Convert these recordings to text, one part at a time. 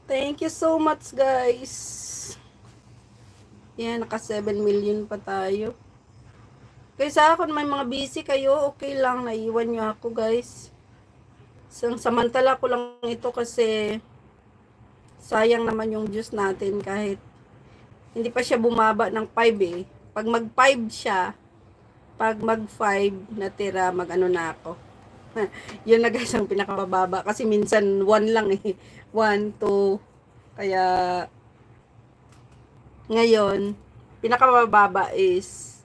Thank you so much, guys. Yan, naka 7 million pa tayo. Kaysa ako may mga busy kayo, okay lang, naiwan nyo ako, guys. Samantala ko lang ito kasi sayang naman yung juice natin kahit hindi pa siya bumaba ng 5 eh. Pag mag 5 siya, pag mag 5 natira, mag ano na ako. Yun na guys ang pinakababa kasi minsan 1 lang eh. 1, 2. Kaya ngayon, pinakamababa is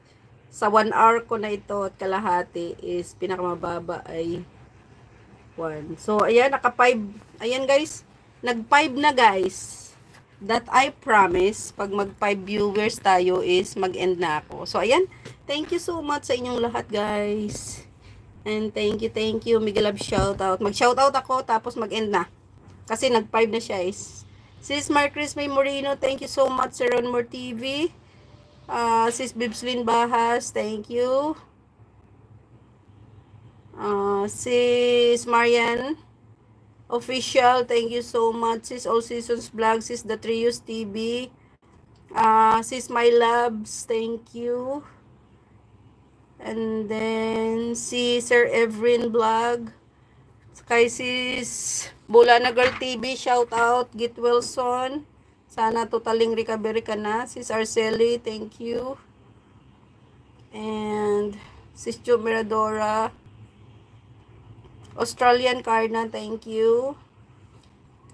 sa 1 hour ko na ito at kalahati is pinakamababa ay 1. So, ayan, naka 5. Ayan guys, nag 5 na guys. That I promise, pag mag 5 viewers tayo is mag-end na ako. So, ayan, thank you so much sa inyong lahat guys. And thank you. Miguel Love shoutout. Mag-shoutout ako, tapos mag-end na. Kasi nag 5 na siya is. Sis Marcris May Moreno, thank you so much. Sir Ronmore TV. Sis Bibslin Bahas, thank you. Sis Marian Official, thank you so much. Sis All Seasons Vlog, Sis The Trios TV, Sis My Loves, thank you. And then si Sir Evrin Vlog, kay Sis Bulana Girl TV, shout out. Git Wilson, sana totaling recovery ka na. Sis Arceli, thank you. And Sis Jo Miradora, Australian Karna, thank you.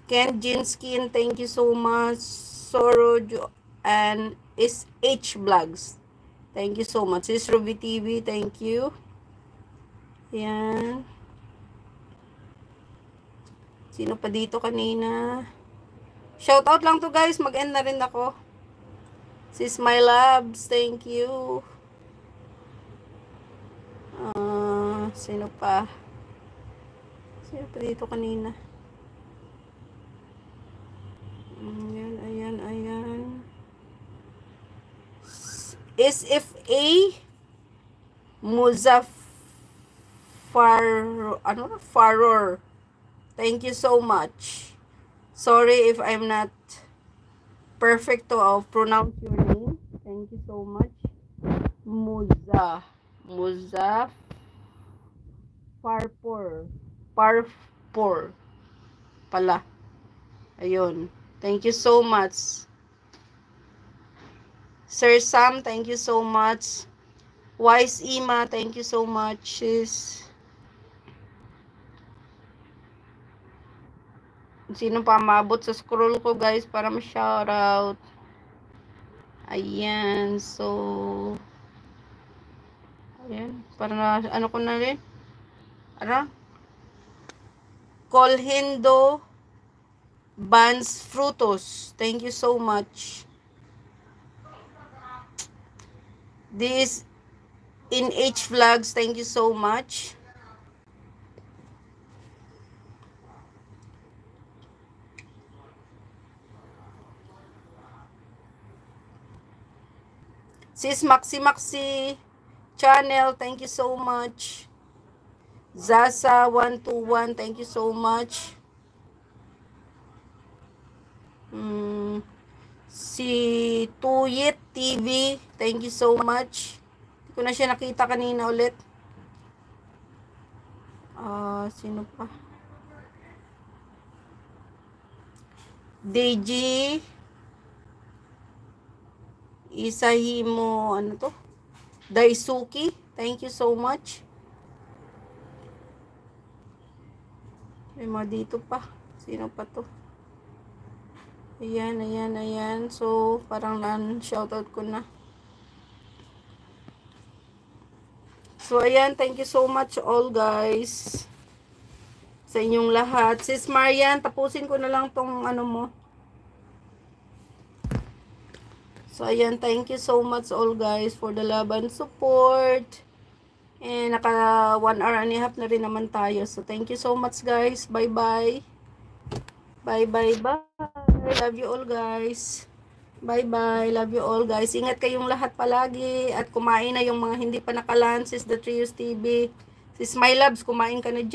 Ken Jinskin, thank you so much. Sorojo and SH Vlogs, thank you so much. Sis Ruby TV, thank you. Yan. Sino pa dito kanina? Shoutout lang to guys, mag-end na rin ako. Sis My Loves, thank you. Sino pa? Sino pa dito kanina? Ayan. SFA Faror. Thank you so much. Sorry if I'm not perfect to pronounce your name. Thank you so much. Parpor pala. Ayun. Thank you so much. Sir Sam, thank you so much. Wise Ima, thank you so much. Sino pa mabot sa scroll ko guys para ma-shoutout. Ayan. So, ayan. Para ano ko na rin. Colhindo Bans Frutos, thank you so much. This in H Vlogs, thank you so much. Sis Maxi channel, thank you so much. Zasa 121, thank you so much. Si Tuyit TV, thank you so much. Hindi ko na siya nakita kanina ulit. Sino pa? Deji Isahimo, ano to? Daisuki, thank you so much. May mga dito pa. Sino pa to? Ayan. So, parang shoutout ko na. So, ayan. Thank you so much all guys. Sa inyong lahat. Sis Marian, tapusin ko na lang tong ano mo. So, ayan. Thank you so much all guys for the love and support. And naka 1 hour and a half na rin naman tayo. So, thank you so much guys. Bye-bye. Bye. Love you all guys. Bye. Love you all guys. Ingat kayong lahat palagi. At kumain na yung mga hindi pa naka-lunch. Sis The Trios TV. Sis My Loves, kumain ka na dyan.